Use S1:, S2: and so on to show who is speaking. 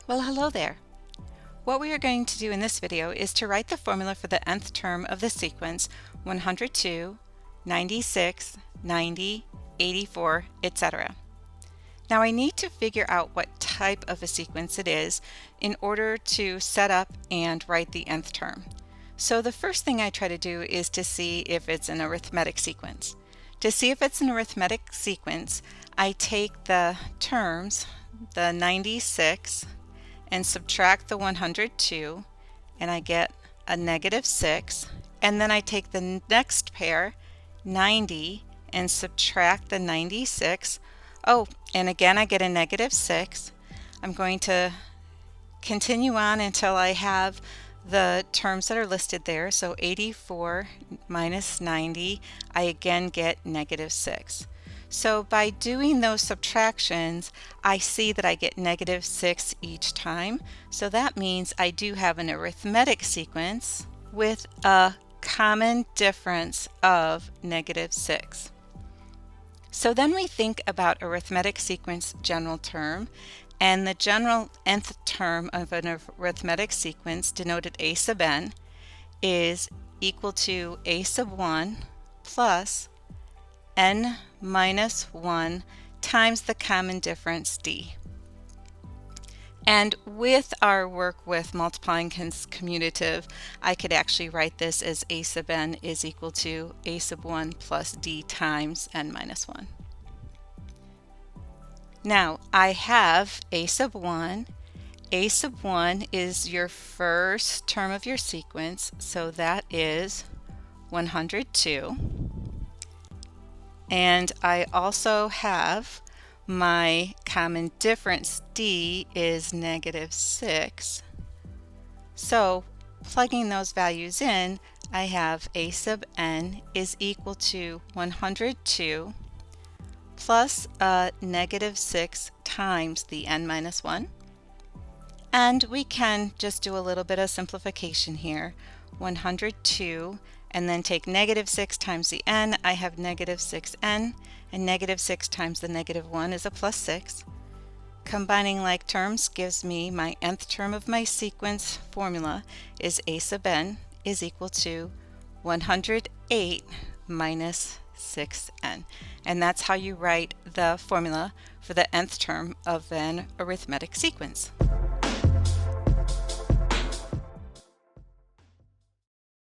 S1: Well, hello there. What we are going to do in this video is to write the formula for the nth term of the sequence 102, 96, 90, 84, etc. Now I need to figure out what type of a sequence it is in order to set up and write the nth term. So the first thing I try to do is to see if it's an arithmetic sequence. To see if it's an arithmetic sequence, I take the terms, the 96, and subtract the 102, and I get a -6, and then I take the next pair, 90, and subtract the 96. Oh, and again I get a -6. I'm going to continue on until I have the terms that are listed there. So 84 minus 90, I again get -6. So by doing those subtractions, I see that I get -6 each time. So that means I do have an arithmetic sequence with a common difference of -6. So then we think about arithmetic sequence general term, and the general nth term of an arithmetic sequence, denoted a sub n, is equal to a sub 1 plus n minus 1 times the common difference d. And with our work with multiplying commutative, I could actually write this as a sub n is equal to a sub 1 plus d times n minus 1. Now I have a sub 1. A sub 1 is your first term of your sequence, so that is 102. And I also have my common difference d is -6. So plugging those values in, I have a sub n is equal to 102 plus a -6 times the n minus 1. And we can just do a little bit of simplification here. 102, and then take -6 times the n, I have -6n, and -6 times the -1 is a +6. Combining like terms gives me my nth term of my sequence formula is a sub n is equal to 108 minus 6n. And that's how you write the formula for the nth term of an arithmetic sequence.